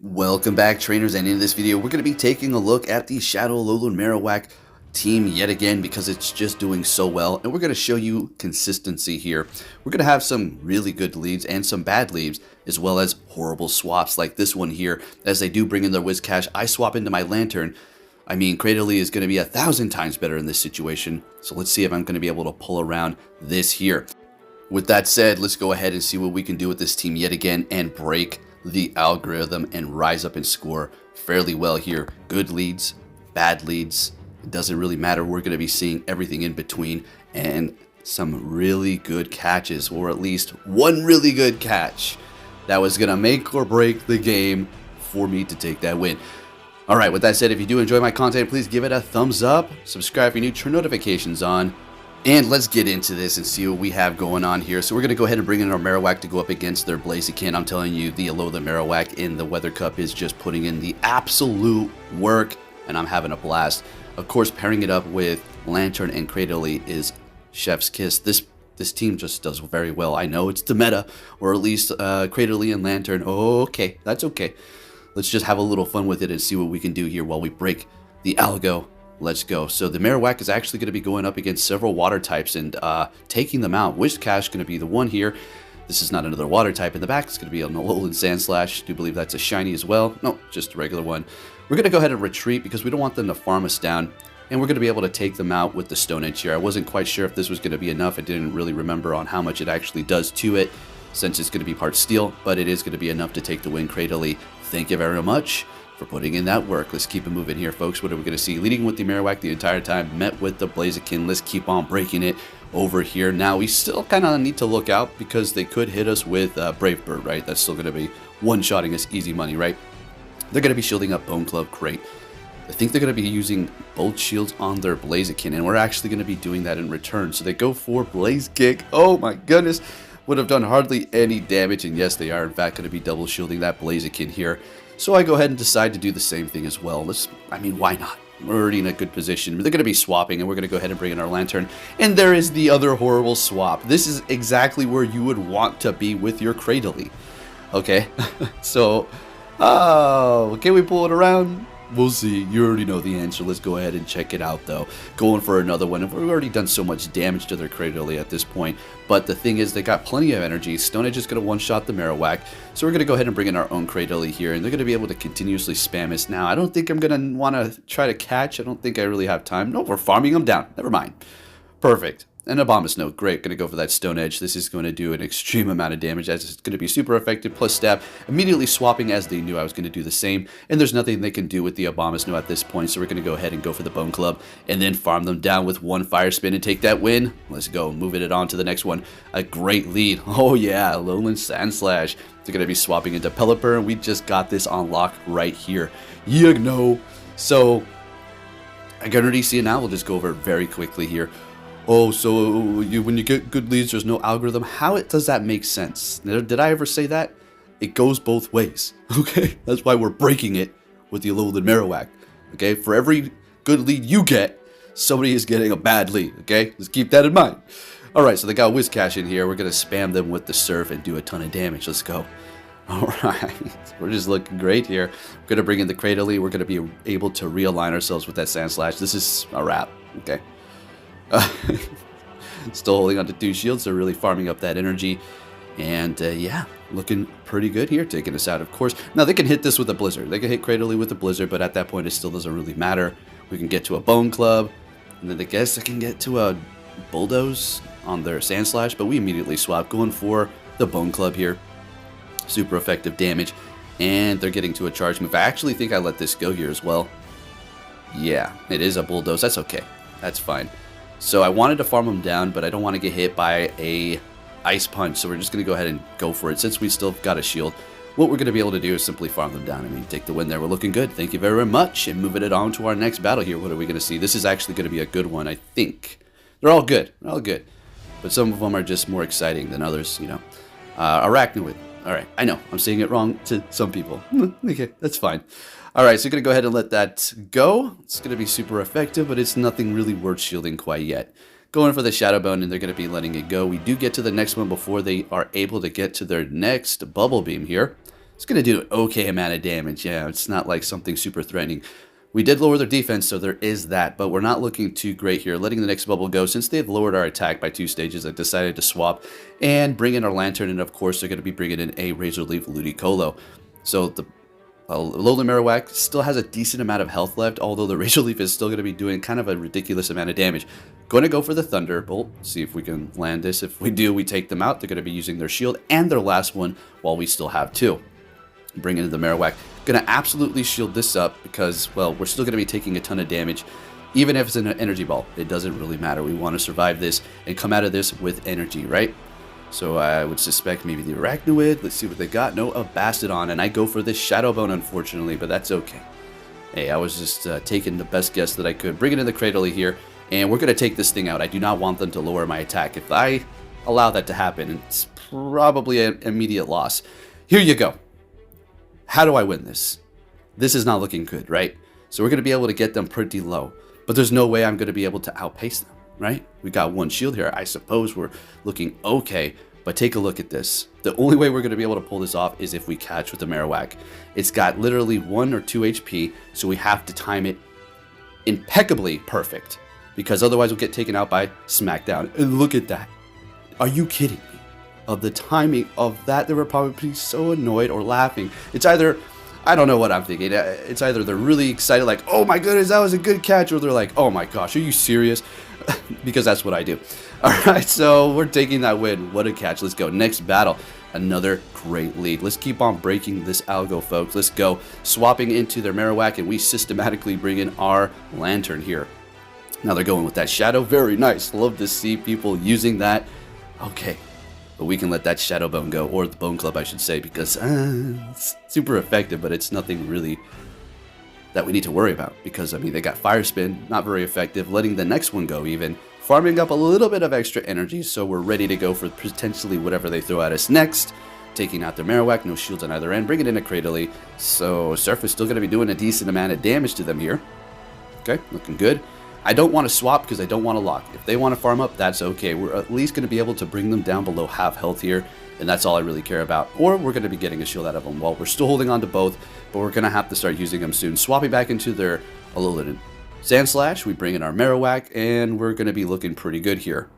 Welcome back, trainers, and in this video we're going to be taking a look at the Shadow Alolan Marowak team yet again because it's just doing so well, and we're going to show you consistency here. We're going to have some really good leads and some bad leads, as well as horrible swaps like this one here. As they do bring in their Whiscash, I swap into my Lantern. I mean, Cradily is going to be 1,000 times better in this situation, so let's see if I'm going to be able to pull around this here. With that said, let's go ahead and see what we can do with this team yet again and break the algorithm and rise up and score fairly well here. Good leads, bad leads, it doesn't really matter. We're going to be seeing everything in between and some really good catches, or at least one really good catch that was going to make or break the game for me to take that win. Alright, with that said, if you do enjoy my content, please give it a thumbs up, subscribe if you're new, turn notifications on, and let's get into this and see what we have going on here. So we're going to go ahead and bring in our Marowak to go up against their Blaziken. I'm telling you, the alolan Marowak in the Weather Cup is just putting in the absolute work, and I'm having a blast. Of course, pairing it up with Lantern and Cradily is chef's kiss. This team just does very well. I know it's the meta, or at least Cradily and Lantern. Okay, that's okay. Let's just have a little fun with it and see what we can do here while we break the algo. Let's go. So the Marowak is actually going to be going up against several water types and taking them out. Whiscash going to be the one here. This is not another water type in the back. It's going to be an alolan Sandslash. I do believe that's a shiny as well. No, just a regular one. We're going to go ahead and retreat because we don't want them to farm us down. And we're going to be able to take them out with the Stone Edge here. I wasn't quite sure if this was going to be enough. I didn't really remember on how much it actually does to it, since it's going to be part steel. But it is going to be enough to take the win, Cradily. Thank you very much for putting in that work. Let's keep it moving here, folks. What are we going to see? Leading with the Marowak the entire time, met with the Blaziken. Let's keep on breaking it over here. Now, we still kind of need to look out because they could hit us with Brave Bird, right? That's still going to be one-shotting us easy money, right? They're going to be shielding up Bone Club. Great. I think they're going to be using both shields on their Blaziken, and we're actually going to be doing that in return. So they go for Blaze Kick. Oh my goodness. Would have done hardly any damage, and yes, they are in fact going to be double shielding that Blaziken here. So I go ahead and decide to do the same thing as well. I mean, why not? We're already in a good position. They're going to be swapping, and we're going to go ahead and bring in our Lantern. And there is the other horrible swap. This is exactly where you would want to be with your Cradily. Okay, so, can we pull it around? We'll see. You already know the answer. Let's go ahead and check it out, though. Going for another one. We've already done so much damage to their Cradily at this point. But the thing is, they got plenty of energy. Stone Edge is going to one-shot the Marowak. So we're going to go ahead and bring in our own Cradily here. And they're going to be able to continuously spam us. Now, I don't think I'm going to want to try to catch. I don't think I really have time. No, we're farming them down. Never mind. Perfect. And Abomasnow, great, going to go for that Stone Edge. This is going to do an extreme amount of damage, as it's going to be super effective, plus stab. Immediately swapping, as they knew I was going to do the same, and there's nothing they can do with the Abomasnow at this point, so we're going to go ahead and go for the Bone Club, and then farm them down with one Fire Spin and take that win. Let's go, moving it on to the next one. A great lead. Oh yeah, Alolan Sandslash. They're going to be swapping into Pelipper, and we just got this on lock right here. You know. So, I can already see it now. We'll just go over it very quickly here. Oh, so when you get good leads, there's no algorithm. How does that make sense? Did I ever say that? It goes both ways, okay? That's why we're breaking it with the Alolan Marowak, okay? For every good lead you get, somebody is getting a bad lead, okay? Just keep that in mind. All right, so they got Whiscash in here. We're going to spam them with the Surf and do a ton of damage. Let's go. All right, we're just looking great here. We're going to bring in the Cradily. We're going to be able to realign ourselves with that Sandslash. This is a wrap, okay? Still holding on to two shields. They're really farming up that energy. And yeah, looking pretty good here, taking us out, of course. Now, they can hit this with a Blizzard. They can hit Cradily with a Blizzard, but at that point, it still doesn't really matter. We can get to a Bone Club, and then I guess I can get to a Bulldoze on their Sandslash, but we immediately swap, going for the Bone Club here. Super effective damage, and they're getting to a charge move. I actually think I let this go here as well. Yeah, it is a Bulldoze. That's okay. That's fine. So I wanted to farm them down, but I don't want to get hit by a Ice Punch, so we're just going to go ahead and go for it. Since we still got a shield, what we're going to be able to do is simply farm them down. I mean, take the win there. We're looking good. Thank you very much. And moving it on to our next battle here. What are we going to see? This is actually going to be a good one, I think. They're all good. They're all good. But some of them are just more exciting than others, you know. Arachnoid. All right, I know. I'm saying it wrong to some people. Okay, that's fine. All right, so I'm going to go ahead and let that go. It's going to be super effective, but it's nothing really worth shielding quite yet. Going for the Shadow Bone, and they're going to be letting it go. We do get to the next one before they are able to get to their next Bubble Beam here. It's going to do an okay amount of damage. Yeah, it's not like something super threatening. We did lower their defense, so there is that, but we're not looking too great here. Letting the next bubble go. Since they've lowered our attack by 2 stages, I decided to swap and bring in our Lantern, and of course they're going to be bringing in a Razor Leaf Ludicolo. So the Alolan Marowak still has a decent amount of health left, although the Razor Leaf is still going to be doing kind of a ridiculous amount of damage. Going to go for the Thunderbolt, see if we can land this. If we do, we take them out. They're going to be using their shield and their last one while we still have 2. Bring in the Marowak. Going to absolutely shield this up because, well, we're still going to be taking a ton of damage. Even if it's an energy ball, it doesn't really matter. We want to survive this and come out of this with energy, right? So I would suspect maybe the Arachnoid. Let's see what they got. No, a Bastiodon, and I go for this Shadow Bone, unfortunately, but that's okay. Hey, I was just taking the best guess that I could. Bring it in the Cradily here, and we're going to take this thing out. I do not want them to lower my attack. If I allow that to happen, it's probably an immediate loss. Here you go. How do I win this? This is not looking good, right? So we're going to be able to get them pretty low. But there's no way I'm going to be able to outpace them, right? We got 1 shield here. I suppose we're looking okay. But take a look at this. The only way we're going to be able to pull this off is if we catch with the Marowak. It's got literally 1 or 2 HP. So we have to time it impeccably perfect. Because otherwise we'll get taken out by Smackdown. And look at that. Are you kidding me? Of the timing of that, they were probably so annoyed or laughing. It's either, I don't know what I'm thinking. It's either they're really excited, like, oh my goodness, that was a good catch, or they're like, oh my gosh, are you serious? Because that's what I do. All right, so we're taking that win. What a catch. Let's go. Next battle. Another great lead. Let's keep on breaking this algo, folks. Let's go. Swapping into their Marowak, and we systematically bring in our Lantern here. Now they're going with that Shadow. Very nice. Love to see people using that. Okay. But we can let that Shadow Bone go, or the Bone Club, I should say, because it's super effective, but it's nothing really that we need to worry about. Because, I mean, they got Fire Spin, not very effective. Letting the next one go even. Farming up a little bit of extra energy, so we're ready to go for potentially whatever they throw at us next. Taking out their Marowak, no shields on either end, bringing in a Cradily. So Surf is still going to be doing a decent amount of damage to them here. Okay, looking good. I don't want to swap because I don't want to lock. If they want to farm up, that's okay. We're at least going to be able to bring them down below half health here, and that's all I really care about. Or we're going to be getting a shield out of them. Well, we're still holding on to both, but we're going to have to start using them soon. Swapping back into their Alolan Sandslash, we bring in our Marowak, and we're going to be looking pretty good here.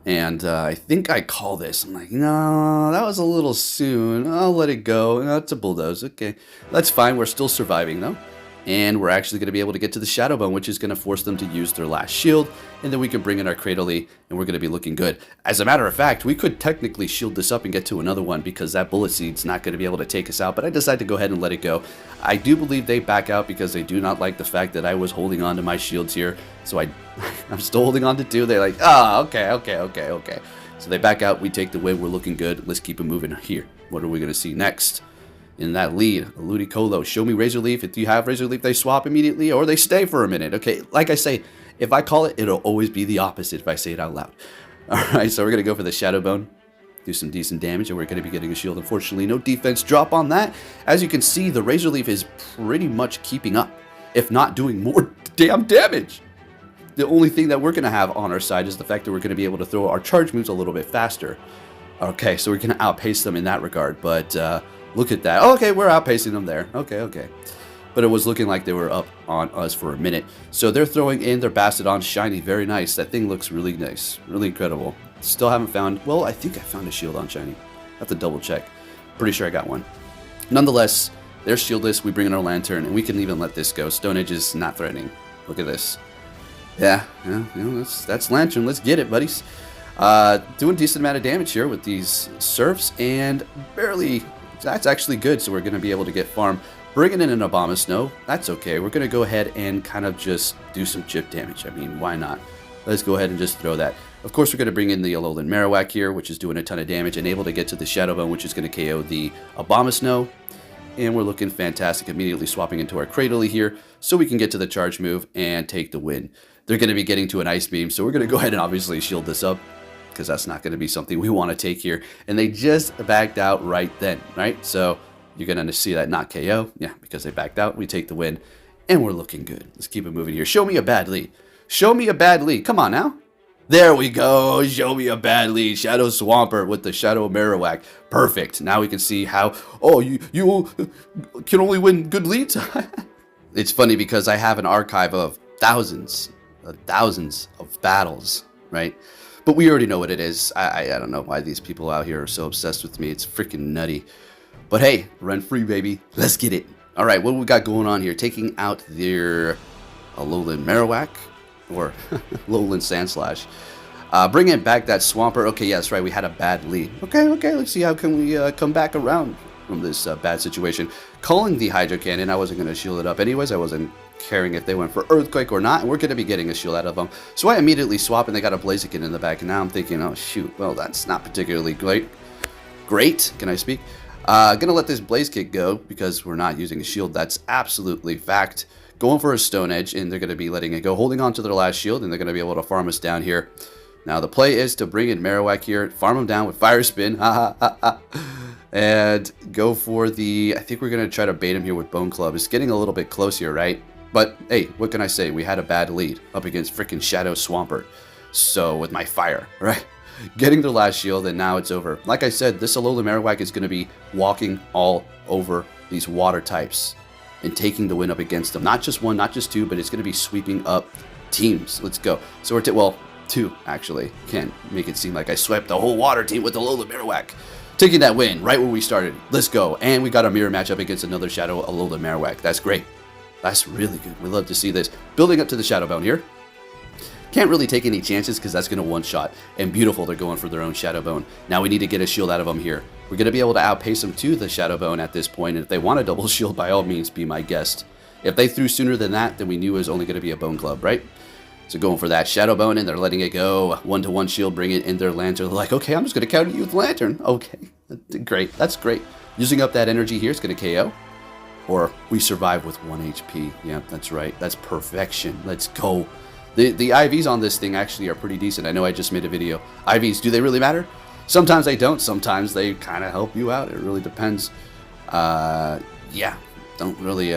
And I think I call this. I'm like, no, that was a little soon. I'll let it go. No, it's a Bulldoze. Okay, that's fine. We're still surviving, though. And we're actually going to be able to get to the Shadow Bone, which is going to force them to use their last shield. And then we can bring in our Cradily, and we're going to be looking good. As a matter of fact, we could technically shield this up and get to another one because that Bullet Seed's not going to be able to take us out. But I decided to go ahead and let it go. I do believe they back out because they do not like the fact that I was holding on to my shields here. So I'm still holding on to 2. They're like, okay. So they back out. We take the win. We're looking good. Let's keep it moving here. What are we going to see next? In that lead, Ludicolo. Show me Razor Leaf. If you have Razor Leaf, they swap immediately or they stay for a minute. Okay, like I say, if I call it, it'll always be the opposite if I say it out loud. Alright, so we're going to go for the Shadow Bone. Do some decent damage, and we're going to be getting a shield. Unfortunately, no defense drop on that. As you can see, the Razor Leaf is pretty much keeping up, if not doing more damn damage. The only thing that we're going to have on our side is the fact that we're going to be able to throw our charge moves a little bit faster. Okay, so we're going to outpace them in that regard, but look at that. Okay, we're outpacing them there. Okay. But it was looking like they were up on us for a minute. So they're throwing in their Bastiodon Shiny. Very nice. That thing looks really nice. Really incredible. Still haven't found... Well, I think I found a shield on Shiny. I have to double check. Pretty sure I got one. Nonetheless, they're shieldless. We bring in our Lantern, and we can even let this go. Stone Edge is not threatening. Look at this. Yeah, that's Lantern. Let's get it, buddies. Doing a decent amount of damage here with these Surfs, and barely... That's actually good, so we're going to be able to get farm. Bringing in an Abomasnow, that's okay. We're going to go ahead and kind of just do some chip damage. I mean, why not? Let's go ahead and just throw that. Of course, we're going to bring in the Alolan Marowak here, which is doing a ton of damage, and able to get to the Shadow Bone, which is going to KO the Abomasnow. And we're looking fantastic, immediately swapping into our Cradily here, so we can get to the charge move and take the win. They're going to be getting to an Ice Beam, so we're going to go ahead and obviously shield this up, because that's not going to be something we want to take here. And they just backed out right then, right? So you're going to see that not KO. Yeah, because they backed out. We take the win, and we're looking good. Let's keep it moving here. Show me a bad lead. Show me a bad lead. Come on now. There we go. Show me a bad lead. Shadow Swampert with the Shadow Marowak. Perfect. Now we can see how. Oh, you can only win good leads. It's funny because I have an archive of thousands of battles, right? But we already know what it is. I don't know why these people out here are so obsessed with me. It's freaking nutty. But hey, rent free, baby. Let's get it. All right, what do we got going on here? Taking out their Alolan Marowak or Alolan Sandslash. Bringing back that Swampert. Okay, yeah, that's right. We had a bad lead. Okay, let's see how can we come back around from this bad situation. Calling the Hydro Cannon. I wasn't going to shield it up anyways. I wasn't caring if they went for Earthquake or not. And we're going to be getting a shield out of them. So I immediately swap and they got a Blaziken in the back. And now I'm thinking, oh, shoot. Well, that's not particularly great. Can I speak? Gonna let this Blaze Kick go because we're not using a shield. That's absolutely fact. Going for a Stone Edge, and they're going to be letting it go. Holding on to their last shield, and they're going to be able to farm us down here. Now, the play is to bring in Marowak here, farm him down with Fire Spin, and go for the... I think we're going to try to bait him here with Bone Club. It's getting a little bit close here, right? But, hey, what can I say? We had a bad lead up against freaking Shadow Swampert. So, with my Fire, right? Getting their last shield, and now it's over. Like I said, this Alolan Marowak is going to be walking all over these water types and taking the win up against them. Not just one, not just two, but it's going to be sweeping up teams. Let's go. So we're well, two, actually. Can't make it seem like I swept the whole water team with the Alolan Marowak. Taking that win right where we started. Let's go. And we got a mirror matchup against another Shadow Alolan Marowak. That's great. That's really good. We love to see this. Building up to the Shadow Bone here. Can't really take any chances because that's going to one-shot. And beautiful, they're going for their own Shadow Bone. Now we need to get a shield out of them here. We're going to be able to outpace them to the Shadow Bone at this point. And if they want a double shield, by all means, be my guest. If they threw sooner than that, then we knew it was only going to be a Bone Club, right? So going for that Shadow Bone, and they're letting it go. One-to-one shield, bring it in their Lantern. They're like, okay, I'm just going to counter you with Lantern. Okay, great. That's great. Using up that energy here is going to KO. Or we survive with 1 HP. Yeah, that's right. That's perfection. Let's go. The IVs on this thing actually are pretty decent. I know I just made a video. IVs, do they really matter? Sometimes they don't. Sometimes they kind of help you out. It really depends. Yeah, don't really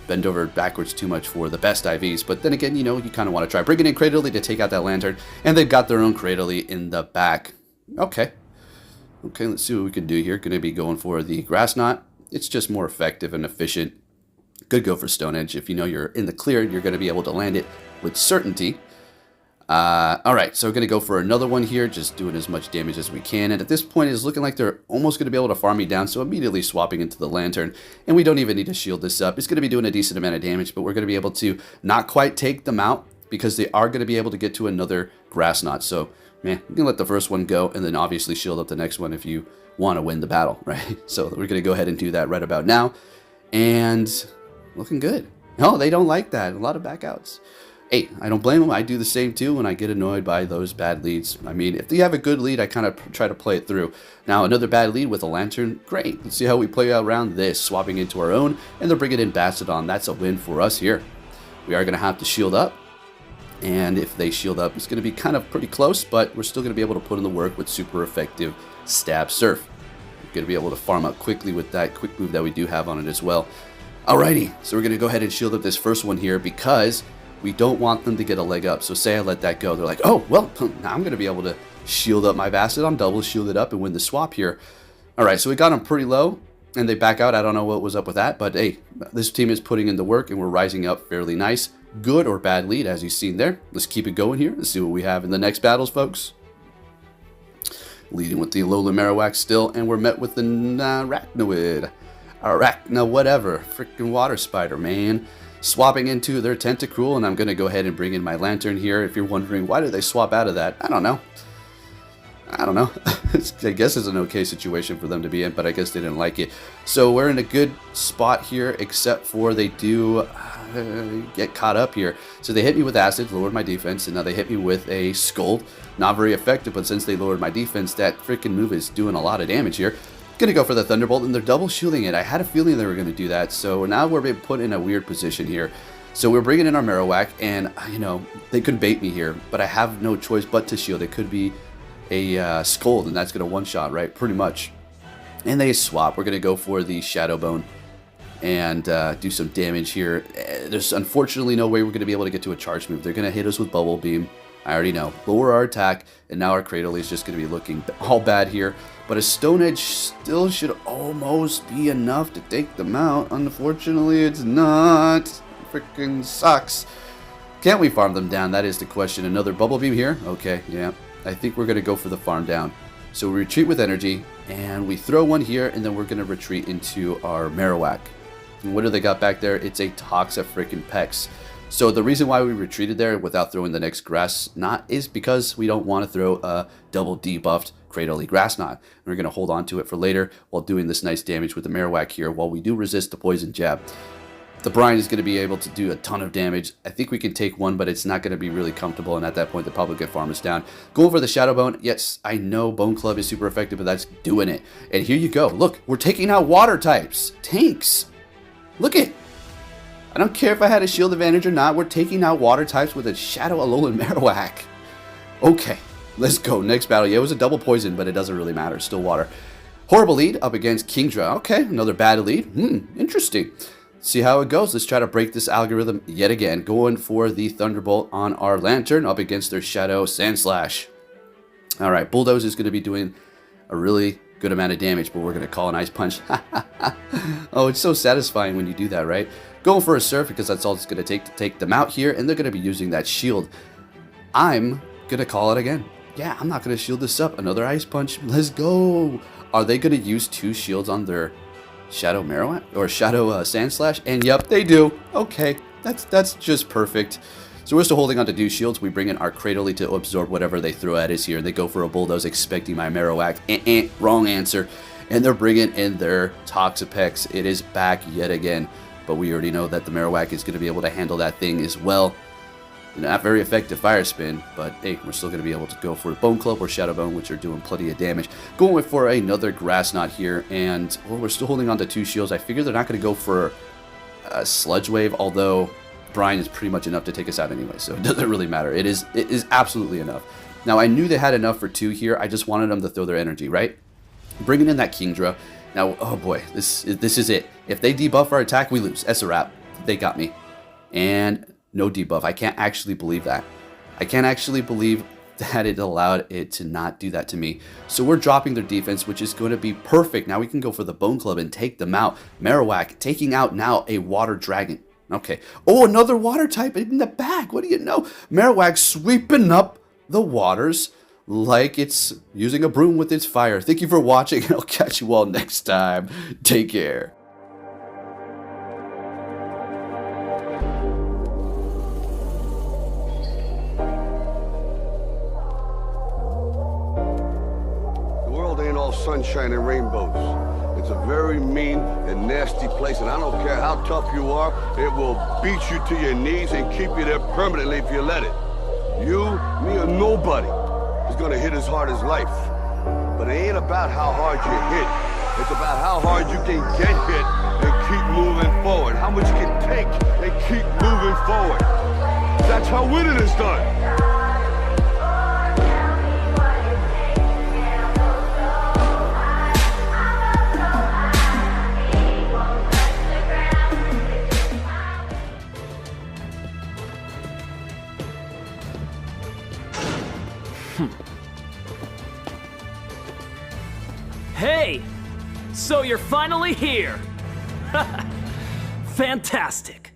bend over backwards too much for the best IVs. But then again, you know, you kind of want to try. Bringing in Cradily to take out that Lantern. And they've got their own Cradily in the back. Okay. Okay, let's see what we can do here. Going to be going for the Grass Knot. It's just more effective and efficient. Could go for Stone Edge. If you know you're in the clear, you're going to be able to land it with certainty. Alright, so we're going to go for another one here, just doing as much damage as we can. And at this point, it's looking like they're almost going to be able to farm me down, so immediately swapping into the Lantern. And we don't even need to shield this up. It's going to be doing a decent amount of damage, but we're going to be able to not quite take them out because they are going to be able to get to another Grass Knot. So, man, you can let the first one go and then obviously shield up the next one if you want to win the battle, right? So we're going to go ahead and do that right about now. And looking good. No, they don't like that. A lot of backouts. Hey, I don't blame them. I do the same too when I get annoyed by those bad leads. I mean, if you have a good lead, I kind of try to play it through. Now, another bad lead with a Lantern. Great. Let's see how we play around this. Swapping into our own, and they're bringing in Bastiodon. That's a win for us here. We are going to have to shield up. And if they shield up, it's going to be kind of pretty close, but we're still going to be able to put in the work with super effective Stab Surf. We're going to be able to farm up quickly with that quick move that we do have on it as well. Alrighty, so we're going to go ahead and shield up this first one here because we don't want them to get a leg up. So say I let that go, they're like, oh, well, now I'm going to be able to shield up my Bastiodon, double shield it up, and win the swap here. Alright, so we got them pretty low, and they back out. I don't know what was up with that, but hey, this team is putting in the work, and we're rising up fairly nice. Good or bad lead, as you've seen there. Let's keep it going here. Let's see what we have in the next battles, folks. Leading with the Alolan Marowak still, and we're met with the Arachnoid. Arachna whatever. Freaking water spider, man. Swapping into their Tentacruel, and I'm going to go ahead and bring in my Lantern here. If you're wondering, why did they swap out of that? I don't know. I guess it's an okay situation for them to be in, but I guess they didn't like it. So we're in a good spot here, except for they do get caught up here. So they hit me with Acid, lowered my defense, and now they hit me with a Scold. Not very effective, but since they lowered my defense, that freaking move is doing a lot of damage here. Gonna go for the Thunderbolt, and they're double shielding it. I had a feeling they were gonna do that, so now we're being put in a weird position here. So we're bringing in our Marowak, and you know, they could bait me here, but I have no choice but to shield. It could be a Scold, and that's gonna one-shot, right? Pretty much. And they swap. We're gonna go for the Shadow Bone and do some damage here. There's unfortunately no way we're gonna be able to get to a charge move. They're gonna hit us with Bubble Beam. I already know. Lower our attack, and now our Cradle is just going to be looking all bad here. But a Stone Edge still should almost be enough to take them out. Unfortunately, it's not. Freaking sucks. Can't we farm them down? That is the question. Another Bubble Beam here? Okay, yeah. I think we're going to go for the farm down. So we retreat with energy, and we throw one here, and then we're going to retreat into our Marowak. And what do they got back there? It's a Toxic freaking Pex. So the reason why we retreated there without throwing the next Grass Knot is because we don't want to throw a double debuffed Cradle Grass Knot. We're going to hold on to it for later while doing this nice damage with the Marowak here while we do resist the Poison Jab. The Brine is going to be able to do a ton of damage. I think we can take one, but it's not going to be really comfortable, and at that point the probably get farm us down. Going for the Shadow Bone. Yes, I know Bone Club is super effective, but that's doing it. And here you go. Look, we're taking out water types. Tanks. Look it. I don't care if I had a shield advantage or not. We're taking out water types with a Shadow Alolan Marowak. Okay, let's go. Next battle. Yeah, it was a double poison, but it doesn't really matter. Still water. Horrible lead up against Kingdra. Okay, another bad lead. Interesting. See how it goes. Let's try to break this algorithm yet again. Going for the Thunderbolt on our Lantern up against their Shadow Sandslash. All right, Bulldoze is going to be doing a really good amount of damage, but we're going to call an Ice Punch. Oh, it's so satisfying when you do that, right? Going for a Surf because that's all it's going to take them out here, and they're going to be using that shield. I'm going to call it again. Yeah, I'm not going to shield this up. Another Ice Punch. Let's go. Are they going to use 2 shields on their Shadow Marowak or Shadow Sandslash? And yep, they do. Okay, that's just perfect. So we're still holding on to 2 shields. We bring in our Cradle to absorb whatever they throw at us here. They go for a Bulldoze, expecting my Marowak. Wrong answer. And they're bringing in their Toxapex. It is back yet again. But we already know that the Marowak is going to be able to handle that thing as well. Not very effective Fire Spin, but hey, we're still going to be able to go for Bone Club or Shadow Bone, which are doing plenty of damage. Going for another Grass Knot here, and we're still holding on to 2 shields. I figure they're not going to go for a Sludge Wave, although Brine is pretty much enough to take us out anyway, so it doesn't really matter. It is absolutely enough. Now, I knew they had enough for 2 here. I just wanted them to throw their energy, right? Bringing in that Kingdra. Now, oh boy, this is it. If they debuff our attack, we lose. That's a wrap. They got me. And no debuff. I can't actually believe that. I can't actually believe that it allowed it to not do that to me. So we're dropping their defense, which is going to be perfect. Now we can go for the Bone Club and take them out. Marowak taking out now a Water Dragon. Okay. Oh, another water type in the back. What do you know? Marowak sweeping up the waters like it's using a broom with its fire. Thank you for watching, and I'll catch you all next time. Take care. The world ain't all sunshine and rainbows. It's a very mean and nasty place, and I don't care how tough you are, it will beat you to your knees and keep you there permanently if you let it. You, me, or nobody is gonna hit as hard as life. But it ain't about how hard you hit. It's about how hard you can get hit and keep moving forward. How much you can take and keep moving forward. That's how winning is done. Hey! So you're finally here! Fantastic!